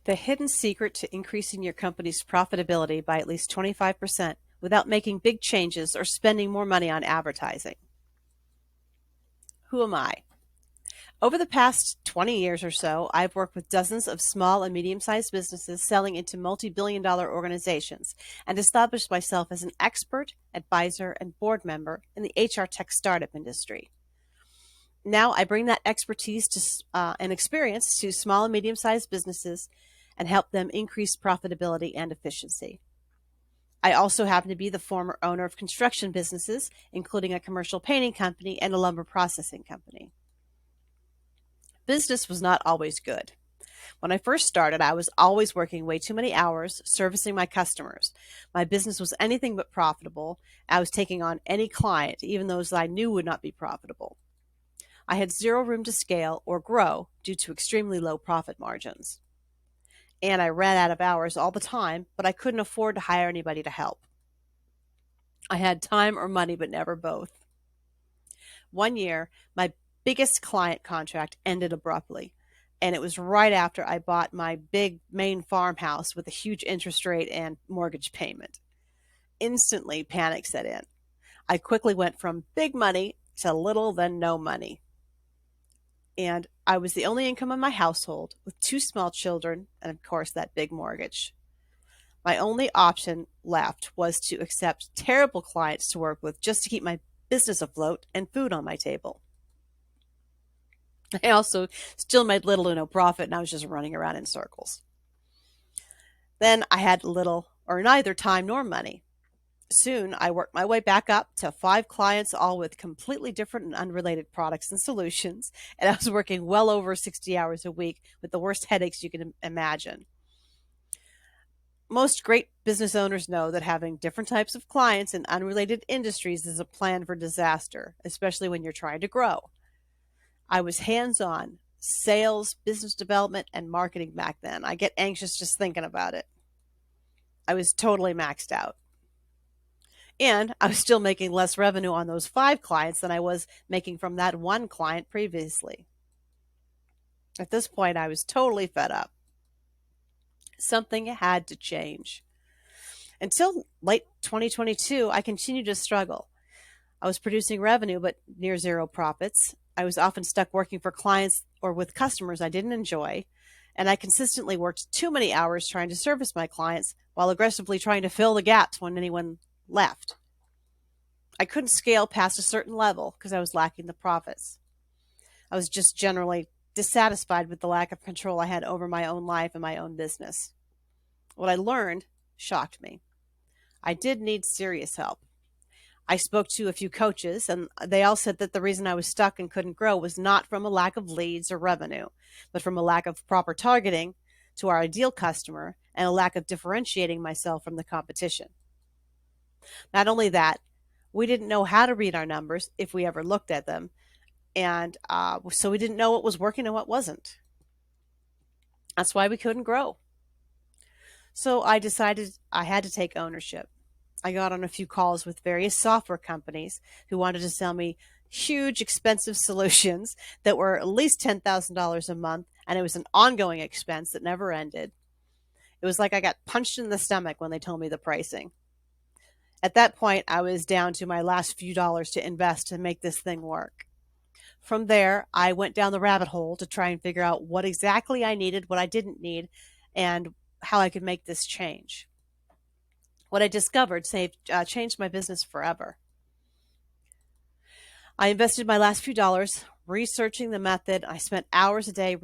The hidden secret to increasing your company's profitability by at least 25% without making big changes or spending more money on advertising. Who am I? Over the past 20 years or so, I've worked with dozens of small and medium-sized businesses selling into multi-billion-dollar organizations and established myself as an expert, advisor, and board member in the HR tech startup industry. Now I bring that expertise and experience to small and medium-sized businesses and help them increase profitability and efficiency. I also happen to be the former owner of construction businesses, including a commercial painting company and a lumber processing company. Business was not always good. When I first started, I was always working way too many hours servicing my customers. My business was anything but profitable. I was taking on any client, even those that I knew would not be profitable. I had zero room to scale or grow due to extremely low profit margins. And I ran out of hours all the time, but I couldn't afford to hire anybody to help. I had time or money, but never both. One year, my biggest client contract ended abruptly, and it was right after I bought my big main farmhouse with a huge interest rate and mortgage payment. Instantly, panic set in. I quickly went from big money to little then no money. And I was the only income in my household with two small children and, of course, that big mortgage. My only option left was to accept terrible clients to work with just to keep my business afloat and food on my table. I also still made little to no profit, and I was just running around in circles. Then I had little or neither time nor money. Soon, I worked my way back up to 5 clients, all with completely different and unrelated products and solutions, and I was working well over 60 hours a week with the worst headaches you can imagine. Most great business owners know that having different types of clients in unrelated industries is a plan for disaster, especially when you're trying to grow. I was hands-on, sales, business development, and marketing back then. I get anxious just thinking about it. I was totally maxed out. And I was still making less revenue on those 5 clients than I was making from that one client previously. At this point, I was totally fed up. Something had to change. Until late 2022, I continued to struggle. I was producing revenue, but near zero profits. I was often stuck working for clients or with customers I didn't enjoy, and I consistently worked too many hours trying to service my clients while aggressively trying to fill the gaps when anyone left. I couldn't scale past a certain level because I was lacking the profits. I was just generally dissatisfied with the lack of control I had over my own life and my own business. What I learned shocked me. I did need serious help. I spoke to a few coaches, and they all said that the reason I was stuck and couldn't grow was not from a lack of leads or revenue, but from a lack of proper targeting to our ideal customer and a lack of differentiating myself from the competition. Not only that, we didn't know how to read our numbers if we ever looked at them, and so we didn't know what was working and what wasn't. That's why we couldn't grow. So I decided I had to take ownership. I got on a few calls with various software companies who wanted to sell me huge, expensive solutions that were at least $10,000 a month, and it was an ongoing expense that never ended. It was like I got punched in the stomach when they told me the pricing. At that point, I was down to my last few dollars to invest to make this thing work. From there, I went down the rabbit hole to try and figure out what exactly I needed, what I didn't need, and how I could make this change. What I discovered changed my business forever. I invested my last few dollars researching the method. I spent hours a day,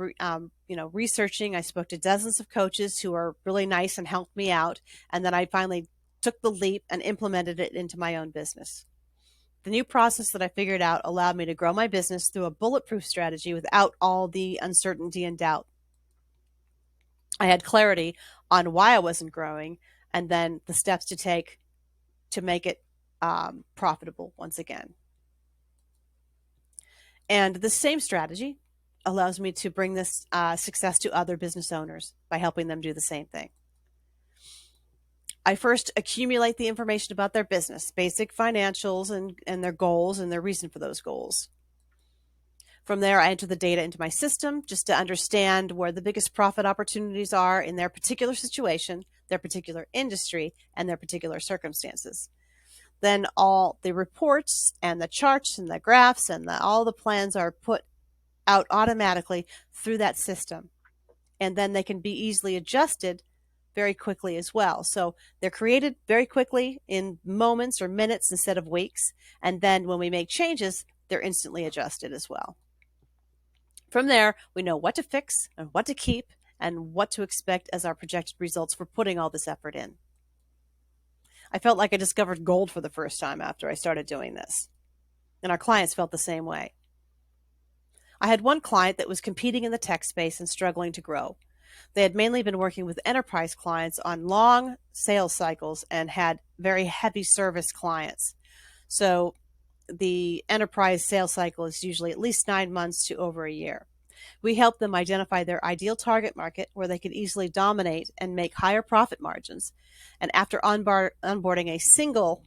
researching. I spoke to dozens of coaches who were really nice and helped me out. And then I finally took the leap and implemented it into my own business. The new process that I figured out allowed me to grow my business through a bulletproof strategy without all the uncertainty and doubt. I had clarity on why I wasn't growing and then the steps to take to make it profitable once again. And the same strategy allows me to bring this success to other business owners by helping them do the same thing. I first accumulate the information about their business, basic financials and their goals and their reason for those goals. From there, I enter the data into my system just to understand where the biggest profit opportunities are in their particular situation, their particular industry, and their particular circumstances. Then all the reports and the charts and the graphs and all the plans are put out automatically through that system. And then they can be easily adjusted very quickly as well. So they're created very quickly in moments or minutes instead of weeks. And then when we make changes, they're instantly adjusted as well. From there, we know what to fix and what to keep and what to expect as our projected results for putting all this effort in. I felt like I discovered gold for the first time after I started doing this. And our clients felt the same way. I had one client that was competing in the tech space and struggling to grow. They had mainly been working with enterprise clients on long sales cycles and had very heavy service clients. So the enterprise sales cycle is usually at least 9 months to over a year. We help them identify their ideal target market where they could easily dominate and make higher profit margins. And after onboarding a single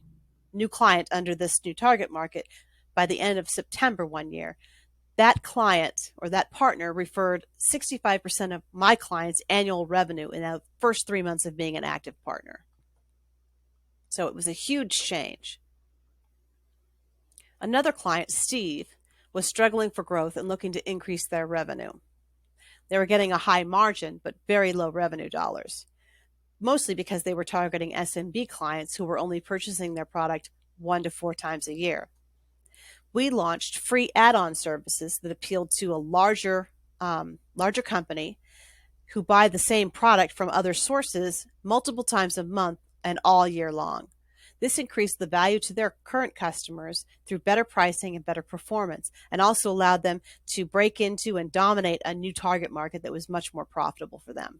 new client under this new target market, by the end of September one year, that client or that partner referred 65% of my client's annual revenue in the first 3 months of being an active partner. So it was a huge change. Another client, Steve, was struggling for growth and looking to increase their revenue. They were getting a high margin, but very low revenue dollars, mostly because they were targeting SMB clients who were only purchasing their product 1 to 4 times a year. We launched free add-on services that appealed to a larger company who buy the same product from other sources multiple times a month and all year long. This increased the value to their current customers through better pricing and better performance, and also allowed them to break into and dominate a new target market that was much more profitable for them.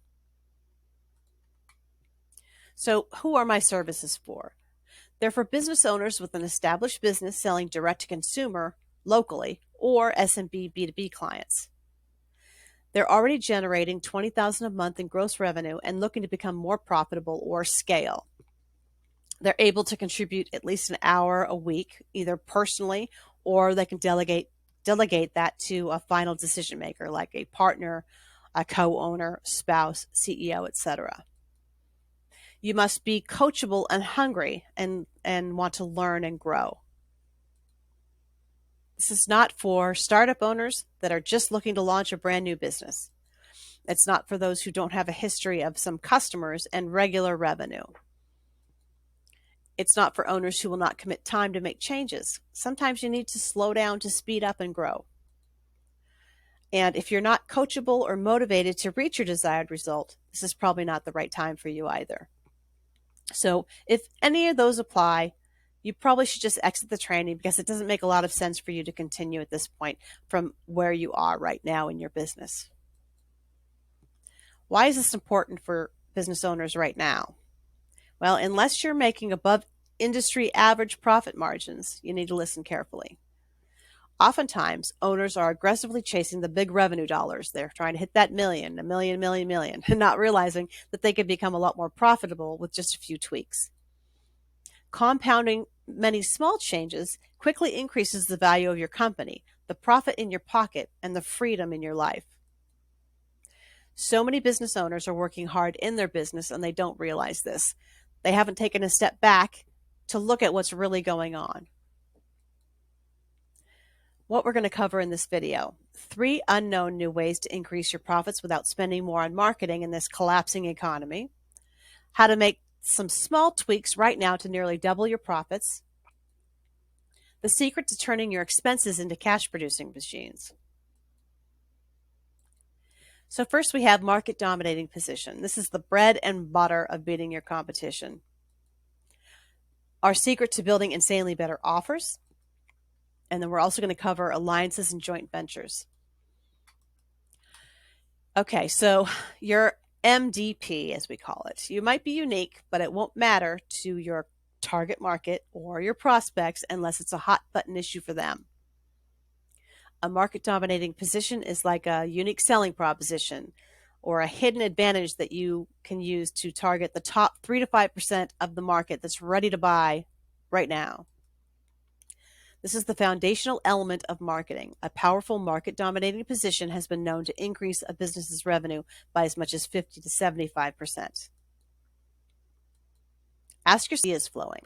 So, who are my services for? They're for business owners with an established business selling direct to consumer locally or SMB B2B clients. They're already generating $20,000 a month in gross revenue and looking to become more profitable or scale. They're able to contribute at least an hour a week, either personally or they can delegate that to a final decision maker like a partner, a co-owner, spouse, CEO, etc. You must be coachable and hungry and want to learn and grow. This is not for startup owners that are just looking to launch a brand new business. It's not for those who don't have a history of some customers and regular revenue. It's not for owners who will not commit time to make changes. Sometimes you need to slow down to speed up and grow. And if you're not coachable or motivated to reach your desired result, this is probably not the right time for you either. So if any of those apply, you probably should just exit the training because it doesn't make a lot of sense for you to continue at this point from where you are right now in your business. Why is this important for business owners right now? Well, unless you're making above industry average profit margins, you need to listen carefully. Oftentimes, owners are aggressively chasing the big revenue dollars. They're trying to hit that million, and not realizing that they could become a lot more profitable with just a few tweaks. Compounding many small changes quickly increases the value of your company, the profit in your pocket, and the freedom in your life. So many business owners are working hard in their business and they don't realize this. They haven't taken a step back to look at what's really going on. What we're going to cover in this video: 3 unknown new ways to increase your profits without spending more on marketing in this collapsing economy, how to make some small tweaks right now to nearly double your profits, the secret to turning your expenses into cash-producing machines. So first we have market dominating position. This is the bread and butter of beating your competition. Our secret to building insanely better offers. And then we're also going to cover alliances and joint ventures. Okay, so your MDP, as we call it. You might be unique, but it won't matter to your target market or your prospects unless it's a hot button issue for them. A market dominating position is like a unique selling proposition or a hidden advantage that you can use to target the top 3 to 5% of the market that's ready to buy right now. This is the foundational element of marketing. A powerful market dominating position has been known to increase a business's revenue by as much as 50 to 75%. Ask yourself, is flowing.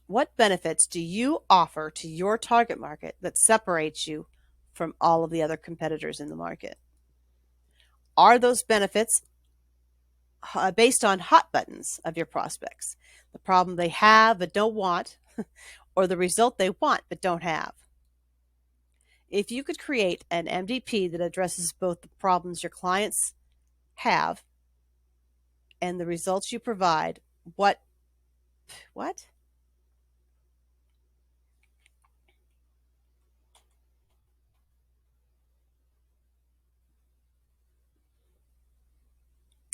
What benefits do you offer to your target market that separates you from all of the other competitors in the market? Are those benefits based on hot buttons of your prospects? The problem they have but don't want, or the result they want but don't have? If you could create an MDP that addresses both the problems your clients have and the results you provide, what?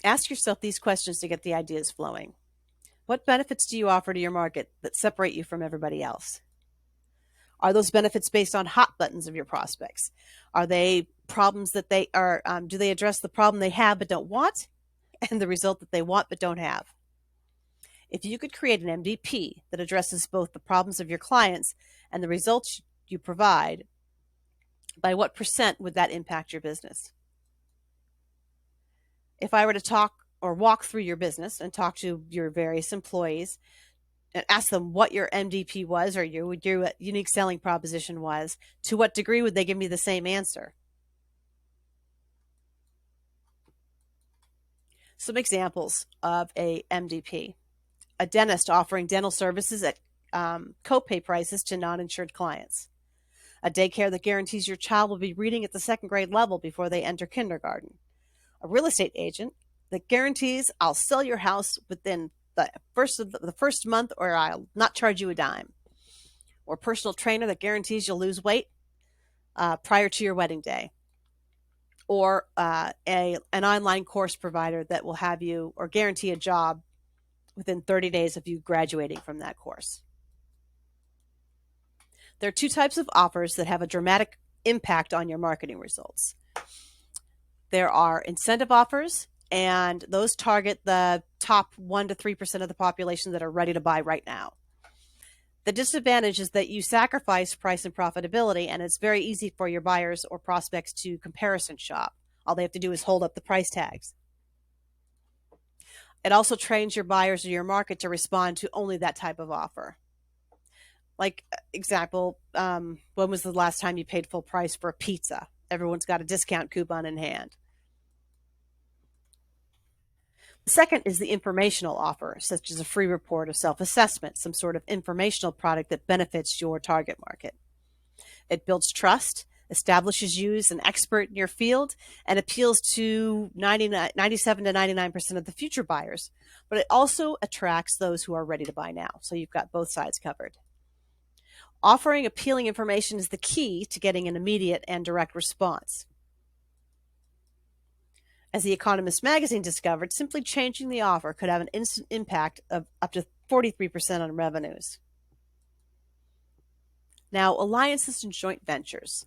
Ask yourself these questions to get the ideas flowing. What benefits do you offer to your market that separate you from everybody else? Are those benefits based on hot buttons of your prospects? Are they problems that they are, do they address the problem they have but don't want and the result that they want but don't have? If you could create an MDP that addresses both the problems of your clients and the results you provide, by what percent would that impact your business? If I were to talk or walk through your business and talk to your various employees and ask them what your MDP was or your unique selling proposition was, to what degree would they give me the same answer? Some examples of a MDP. A dentist offering dental services at copay prices to non-insured clients. A daycare that guarantees your child will be reading at the second grade level before they enter kindergarten. A real estate agent that guarantees I'll sell your house within the first month or I'll not charge you a dime. Or a personal trainer that guarantees you'll lose weight prior to your wedding day. Or an online course provider that will have you or guarantee a job within 30 days of you graduating from that course. There are two types of offers that have a dramatic impact on your marketing results. There are incentive offers, and those target the top 1 to 3% of the population that are ready to buy right now. The disadvantage is that you sacrifice price and profitability, and it's very easy for your buyers or prospects to comparison shop. All they have to do is hold up the price tags. It also trains your buyers or your market to respond to only that type of offer. Like, example, when was the last time you paid full price for a pizza? Everyone's got a discount coupon in hand. The second is the informational offer, such as a free report of self-assessment, some sort of informational product that benefits your target market. It builds trust, establishes you as an expert in your field, and appeals to 97 to 99% of the future buyers. But it also attracts those who are ready to buy now. So you've got both sides covered. Offering appealing information is the key to getting an immediate and direct response. As The Economist magazine discovered, simply changing the offer could have an instant impact of up to 43% on revenues. Now, alliances and joint ventures.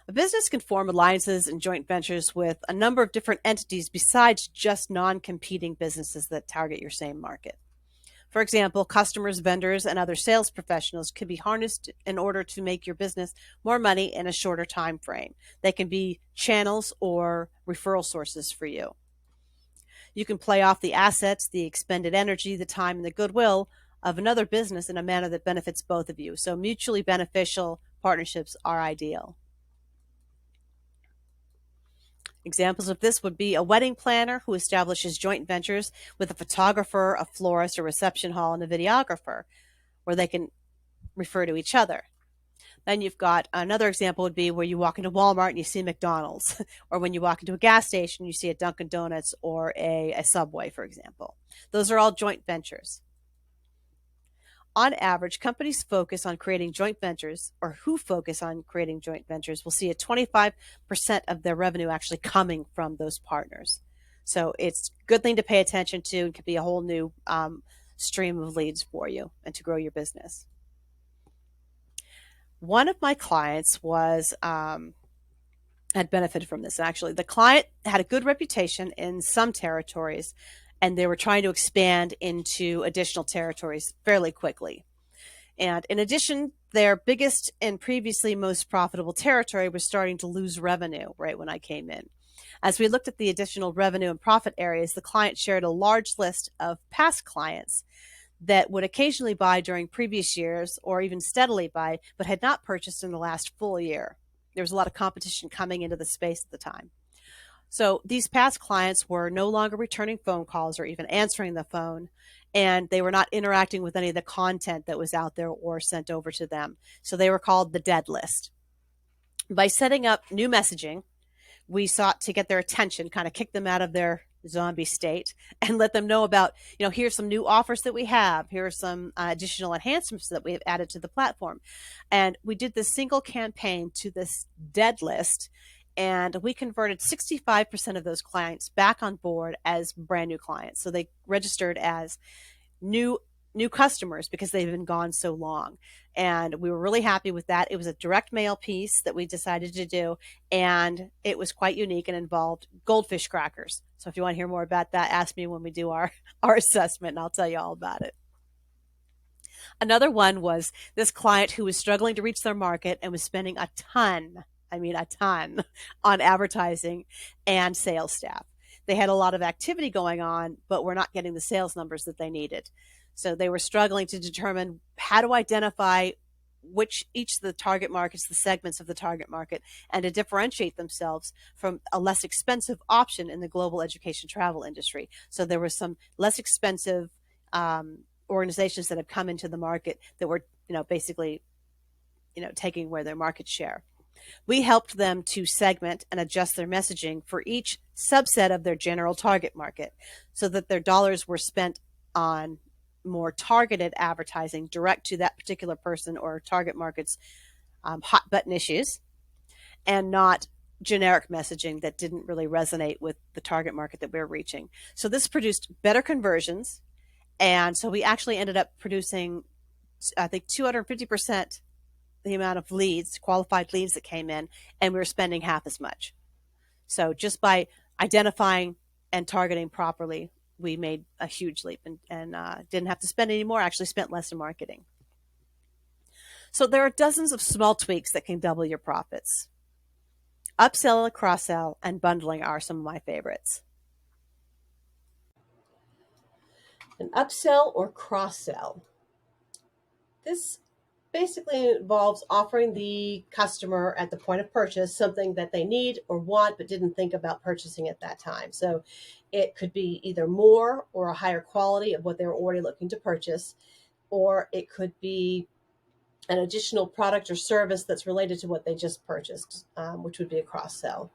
A business can form alliances and joint ventures with a number of different entities besides just non-competing businesses that target your same market. For example, customers, vendors, and other sales professionals can be harnessed in order to make your business more money in a shorter time frame. They can be channels or referral sources for you. You can play off the assets, the expended energy, the time, and the goodwill of another business in a manner that benefits both of you. So mutually beneficial partnerships are ideal. Examples of this would be a wedding planner who establishes joint ventures with a photographer, a florist, a reception hall, and a videographer, where they can refer to each other. Then you've got another example would be where you walk into Walmart and you see McDonald's, or when you walk into a gas station, you see a Dunkin' Donuts or a Subway, for example. Those are all joint ventures. On average, companies focus on creating joint ventures, or who focus on creating joint ventures, will see a 25% of their revenue actually coming from those partners. So it's a good thing to pay attention to. It could be a whole new stream of leads for you and to grow your business. One of my clients was had benefited from this. Actually, the client had a good reputation in some territories, and they were trying to expand into additional territories fairly quickly. And in addition, their biggest and previously most profitable territory was starting to lose revenue right when I came in. As we looked at the additional revenue and profit areas, the client shared a large list of past clients that would occasionally buy during previous years or even steadily buy, but had not purchased in the last full year. There was a lot of competition coming into the space at the time. So these past clients were no longer returning phone calls or even answering the phone, and they were not interacting with any of the content that was out there or sent over to them. So they were called the dead list. By setting up new messaging, we sought to get their attention, kind of kick them out of their zombie state and let them know about, here's some new offers that we have. Here are some additional enhancements that we have added to the platform. And we did this single campaign to this dead list, and we converted 65% of those clients back on board as brand new clients. So they registered as new customers because they've been gone so long. And we were really happy with that. It was a direct mail piece that we decided to do, and it was quite unique and involved goldfish crackers. So if you want to hear more about that, ask me when we do our assessment, and I'll tell you all about it. Another one was this client who was struggling to reach their market and was spending a ton on advertising and sales staff. They had a lot of activity going on, but were not getting the sales numbers that they needed. So they were struggling to determine how to identify each of the target markets, the segments of the target market, and to differentiate themselves from a less expensive option in the global education travel industry. So there were some less expensive organizations that have come into the market that were, basically, taking away their market share. We helped them to segment and adjust their messaging for each subset of their general target market so that their dollars were spent on more targeted advertising direct to that particular person or target market's hot button issues, and not generic messaging that didn't really resonate with the target market that we were reaching. So this produced better conversions. And so we actually ended up producing, I think, 250% the amount of leads, qualified leads that came in, and we were spending half as much. So just by identifying and targeting properly, we made a huge leap and didn't have to spend any more, actually spent less in marketing. So there are dozens of small tweaks that can double your profits. Upsell, cross-sell, and bundling are some of my favorites. An upsell or cross-sell. This basically involves offering the customer at the point of purchase something that they need or want but didn't think about purchasing at that time. So it could be either more or a higher quality of what they were already looking to purchase, or it could be an additional product or service that's related to what they just purchased, which would be a cross-sell.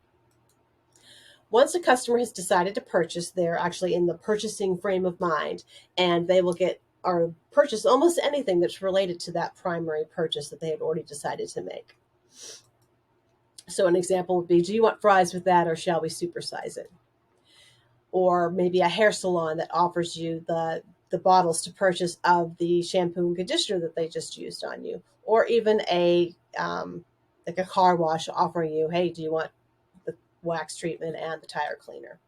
Once a customer has decided to purchase, they're actually in the purchasing frame of mind, and they will get or purchase almost anything that's related to that primary purchase that they had already decided to make. So an example would be, do you want fries with that, or shall we supersize it? Or maybe a hair salon that offers you the bottles to purchase of the shampoo and conditioner that they just used on you. Or even a like a car wash offering you, hey, do you want the wax treatment and the tire cleaner?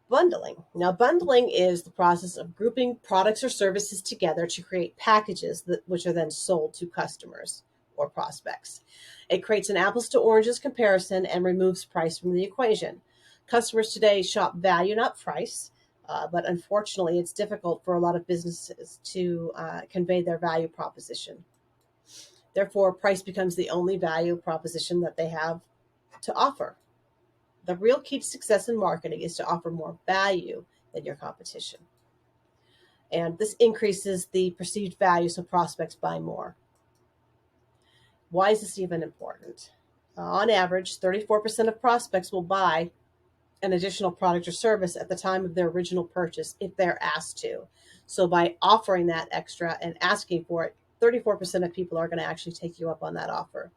Bundling. Now, bundling is the process of grouping products or services together to create packages which are then sold to customers or prospects. It creates an apples to oranges comparison and removes price from the equation. Customers today shop value, not price, but unfortunately, it's difficult for a lot of businesses to convey their value proposition. Therefore, price becomes the only value proposition that they have to offer. The real key to success in marketing is to offer more value than your competition. And this increases the perceived value so prospects buy more. Why is this even important? On average, 34% of prospects will buy an additional product or service at the time of their original purchase if they're asked to. So by offering that extra and asking for it, 34% of people are going to actually take you up on that offer.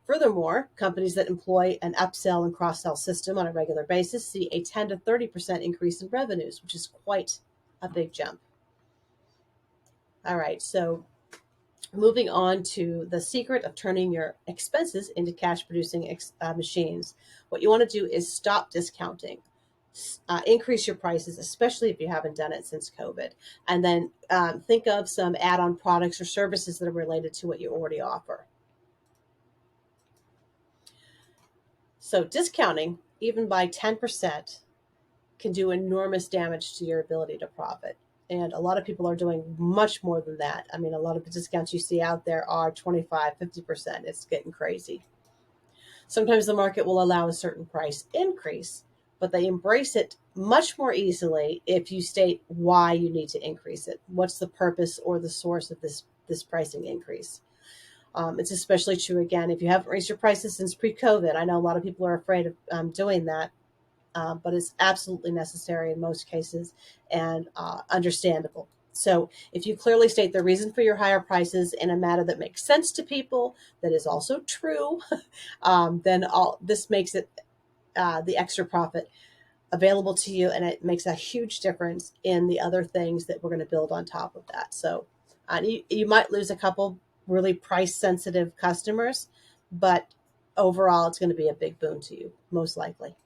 Furthermore, companies that employ an upsell and cross-sell system on a regular basis see a 10 to 30% increase in revenues, which is quite a big jump. All right, so moving on to the secret of turning your expenses into cash-producing machines. What you want to do is stop discounting. increase your prices, especially if you haven't done it since COVID. And then think of some add-on products or services that are related to what you already offer. So discounting, even by 10%, can do enormous damage to your ability to profit. And a lot of people are doing much more than that. I mean, a lot of the discounts you see out there are 25, 50%. It's getting crazy. Sometimes the market will allow a certain price increase, but they embrace it much more easily if you state why you need to increase it. What's the purpose or the source of this pricing increase? It's especially true, again, if you haven't raised your prices since pre-COVID. I know a lot of people are afraid of doing that, but it's absolutely necessary in most cases and understandable. So if you clearly state the reason for your higher prices in a manner that makes sense to people, that is also true, then this makes it the extra profit available to you, and it makes a huge difference in the other things that we're going to build on top of that. So you might lose a couple really price sensitive customers, but overall it's going to be a big boon to you, most likely.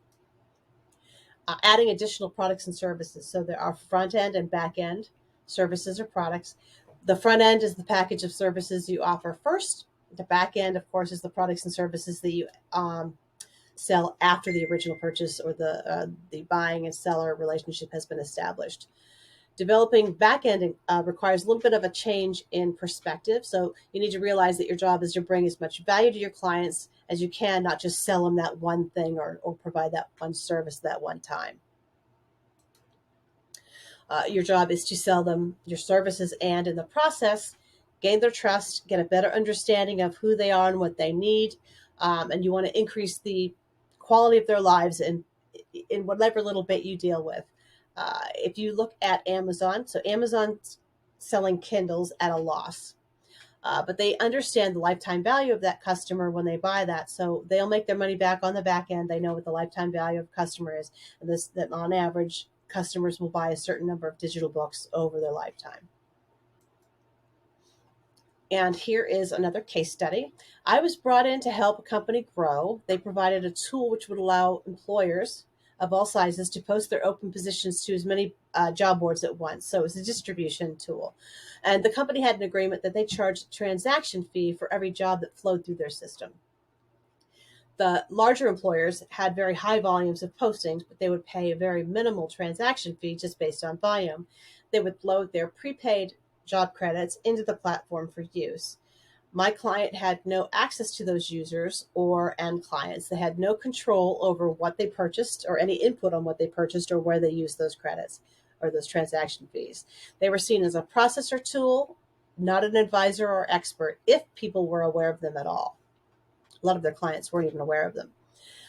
Adding additional products and services. So there are front end and back end services or products. The front end is the package of services you offer first. The back end, of course, is the products and services that you sell after the original purchase or the buying and seller relationship has been established. Developing back end requires a little bit of a change in perspective. So you need to realize that your job is to bring as much value to your clients as you can, not just sell them that one thing or provide that one service that one time. Your job is to sell them your services and, in the process, gain their trust, get a better understanding of who they are and what they need. And you want to increase the quality of their lives in whatever little bit you deal with. If you look at Amazon, so Amazon's selling Kindles at a loss. But they understand the lifetime value of that customer when they buy that. So they'll make their money back on the back end. They know what the lifetime value of a customer is. And that on average, customers will buy a certain number of digital books over their lifetime. And here is another case study. I was brought in to help a company grow. They provided a tool which would allow employers of all sizes to post their open positions to as many job boards at once. So it was a distribution tool. And the company had an agreement that they charged a transaction fee for every job that flowed through their system. The larger employers had very high volumes of postings, but they would pay a very minimal transaction fee just based on volume. They would load their prepaid job credits into the platform for use. My client had no access to those users or end clients. They had no control over what they purchased or any input on what they purchased or where they used those credits or those transaction fees. They were seen as a processor tool, not an advisor or expert, if people were aware of them at all. A lot of their clients weren't even aware of them.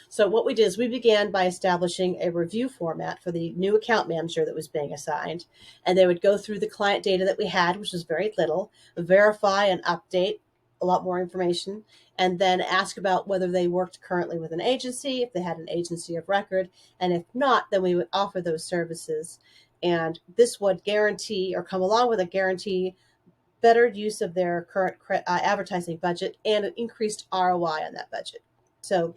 So what we did is we began by establishing a review format for the new account manager that was being assigned. And they would go through the client data that we had, which was very little, verify and update a lot more information, and then ask about whether they worked currently with an agency, if they had an agency of record. And if not, then we would offer those services. And this would guarantee or come along with a guarantee better use of their current advertising budget and an increased ROI on that budget. So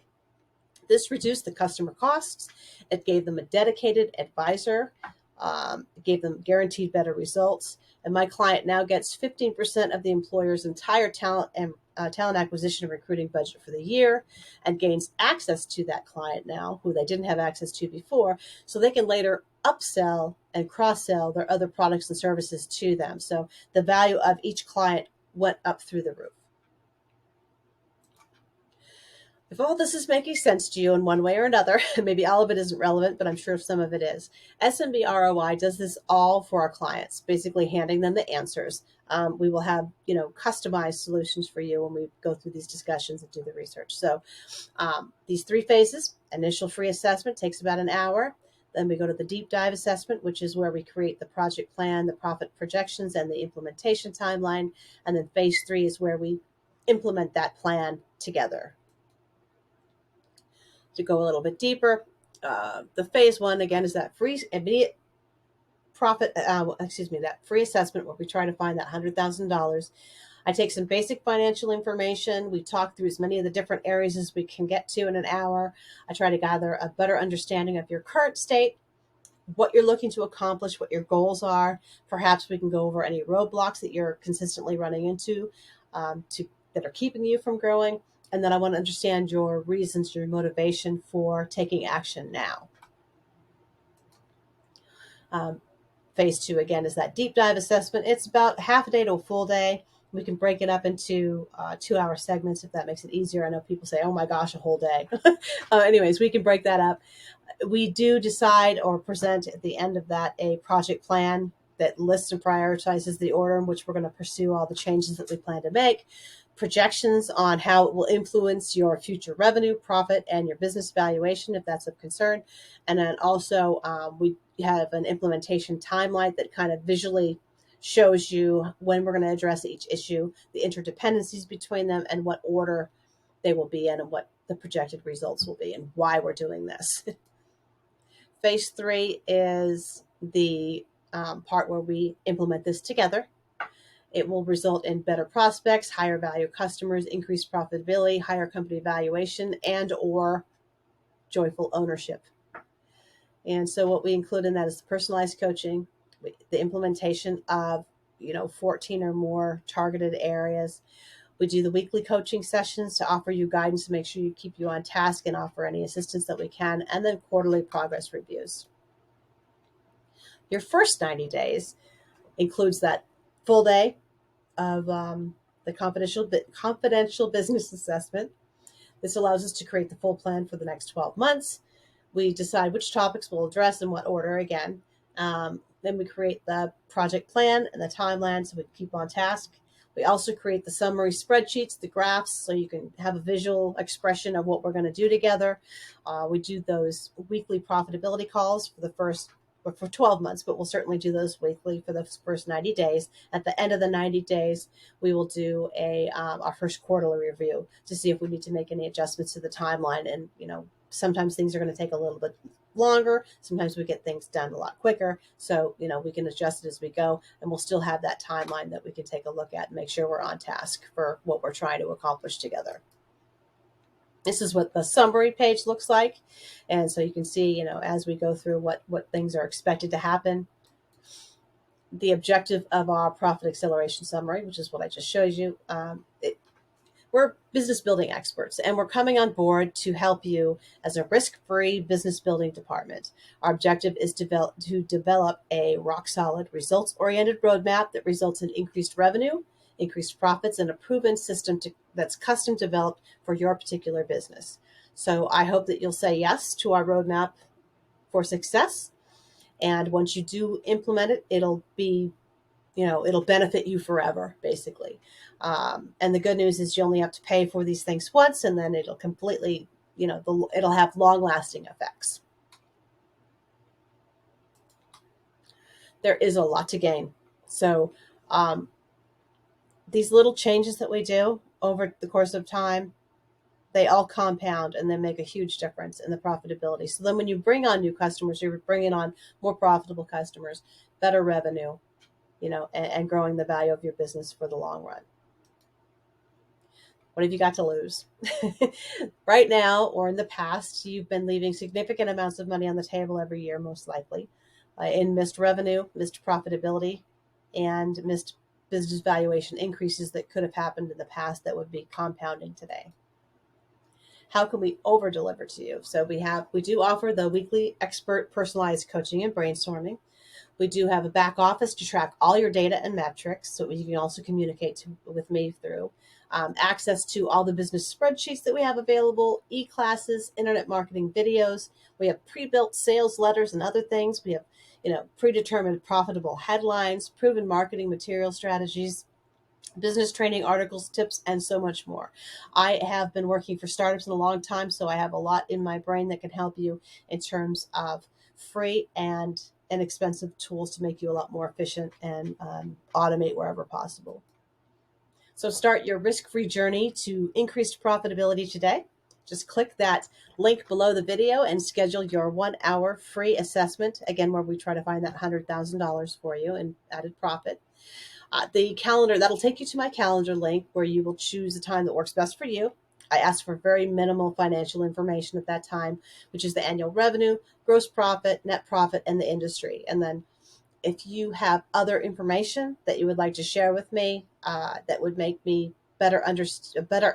this reduced the customer costs. It gave them a dedicated advisor. It gave them guaranteed better results. And my client now gets 15% of the employer's entire talent acquisition and recruiting budget for the year, and gains access to that client now, who they didn't have access to before, so they can later upsell and cross-sell their other products and services to them. So the value of each client went up through the roof. If all this is making sense to you in one way or another, maybe all of it isn't relevant, but I'm sure some of it is. SMB ROI does this all for our clients, basically handing them the answers. We will have, customized solutions for you when we go through these discussions and do the research. So these 3 phases: initial free assessment takes about an hour. Then we go to the deep dive assessment, which is where we create the project plan, the profit projections, and the implementation timeline. And then phase 3 is where we implement that plan together. To go a little bit deeper, the phase 1, again, is that free immediate profit, that free assessment where we try to find that $100,000 I take some basic financial information. We talk through as many of the different areas as we can get to in an hour. I try to gather a better understanding of your current state, what you're looking to accomplish, what your goals are. Perhaps we can go over any roadblocks that you're consistently running into that are keeping you from growing. And then I want to understand your reasons, your motivation for taking action now. Phase 2, again, is that deep dive assessment. It's about half a day to a full day. We can break it up into 2-hour segments if that makes it easier. I know people say, oh my gosh, a whole day. Anyways, we can break that up. We do decide or present at the end of that a project plan that lists and prioritizes the order in which we're going to pursue all the changes that we plan to make, projections on how it will influence your future revenue, profit, and your business valuation, if that's of concern. And then also we have an implementation timeline that kind of visually shows you when we're going to address each issue, the interdependencies between them, and what order they will be in, and what the projected results will be, and why we're doing this. Phase 3 is the part where we implement this together. It will result in better prospects, higher value customers, increased profitability, higher company valuation, and or joyful ownership. And so what we include in that is the personalized coaching, the implementation of 14 or more targeted areas. We do the weekly coaching sessions to offer you guidance to make sure you keep you on task and offer any assistance that we can, and then quarterly progress reviews. Your first 90 days includes that full day of the confidential business assessment. This allows us to create the full plan for the next 12 months. We decide which topics we'll address in what order again. Then we create the project plan and the timeline so we can keep on task. We also create the summary spreadsheets, the graphs, so you can have a visual expression of what we're going to do together. We do those weekly profitability calls for 12 months, but we'll certainly do those weekly for the first 90 days. At the end of the 90 days, we will do our first quarterly review to see if we need to make any adjustments to the timeline. And, sometimes things are going to take a little bit longer. Sometimes we get things done a lot quicker. So, we can adjust it as we go, and we'll still have that timeline that we can take a look at and make sure we're on task for what we're trying to accomplish together. This is what the summary page looks like. And so you can see, as we go through what things are expected to happen. The objective of our profit acceleration summary, which is what I just showed you, we're business building experts, and we're coming on board to help you as a risk-free business building department. Our objective is to develop a rock-solid, results-oriented roadmap that results in increased revenue, increased profits, and a proven system that's custom developed for your particular business. So I hope that you'll say yes to our roadmap for success. And once you do implement it, it'll benefit you forever, basically. And the good news is you only have to pay for these things once, and then it'll completely, it'll have long-lasting effects. There is a lot to gain. So these little changes that we do over the course of time, they all compound and then make a huge difference in the profitability. So then when you bring on new customers, you're bringing on more profitable customers, better revenue, and growing the value of your business for the long run. What have you got to lose? Right now, or in the past, you've been leaving significant amounts of money on the table every year, most likely, in missed revenue, missed profitability, and missed business valuation increases that could have happened in the past that would be compounding today. How can we over deliver to you? So we do offer the weekly expert personalized coaching and brainstorming. We do have a back office to track all your data and metrics, so you can also communicate with me through access to all the business spreadsheets that we have available, e-classes, internet marketing videos. We have pre-built sales letters and other things. We have, predetermined profitable headlines, proven marketing material strategies, business training articles, tips, and so much more. I have been working for startups in a long time, so I have a lot in my brain that can help you in terms of free and inexpensive tools to make you a lot more efficient and automate wherever possible. So start your risk-free journey to increased profitability today. Just click that link below the video and schedule your 1-hour free assessment, again, where we try to find that $100,000 for you in added profit. The calendar, that'll take you to my calendar link where you will choose the time that works best for you. I ask for very minimal financial information at that time, which is the annual revenue, gross profit, net profit, and the industry. And then if you have other information that you would like to share with me that would make me better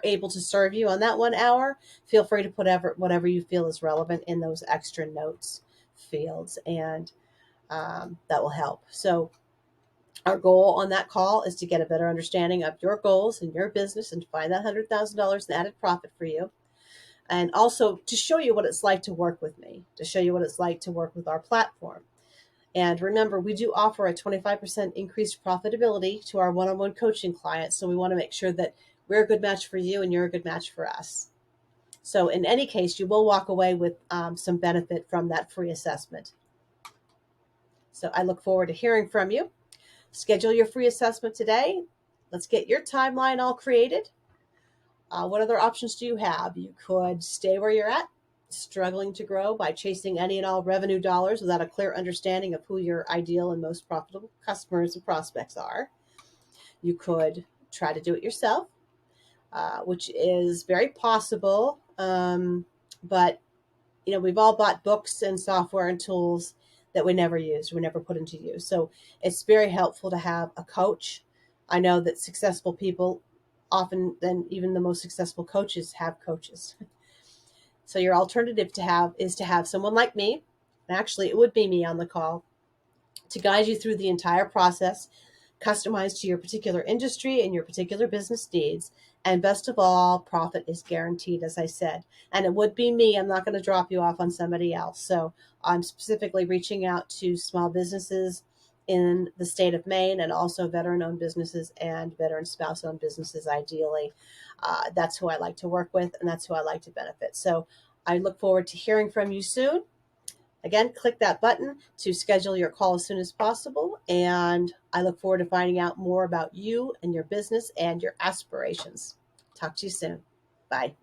able to serve you on that 1 hour, feel free to put whatever you feel is relevant in those extra notes fields, and that will help. So our goal on that call is to get a better understanding of your goals and your business and find that $100,000 in added profit for you. And also to show you what it's like to work with me, to show you what it's like to work with our platform. And remember, we do offer a 25% increased profitability to our one-on-one coaching clients. So we want to make sure that we're a good match for you and you're a good match for us. So in any case, you will walk away with some benefit from that free assessment. So I look forward to hearing from you. Schedule your free assessment today. Let's get your timeline all created. What other options do you have? You could stay where you're at, struggling to grow by chasing any and all revenue dollars without a clear understanding of who your ideal and most profitable customers and prospects are. You could try to do it yourself, which is very possible. But we've all bought books and software and tools that we never used, we never put into use. So it's very helpful to have a coach. I know that successful people often, then even the most successful coaches have coaches. So your alternative is to have someone like me, and actually it would be me on the call, to guide you through the entire process, customized to your particular industry and your particular business needs. And best of all, profit is guaranteed, as I said. And it would be me. I'm not going to drop you off on somebody else. So I'm specifically reaching out to small businesses in the state of Maine, and also veteran-owned businesses and veteran spouse-owned businesses, ideally. That's who I like to work with, and that's who I like to benefit. So I look forward to hearing from you soon. Again, click that button to schedule your call as soon as possible. And I look forward to finding out more about you and your business and your aspirations. Talk to you soon. Bye.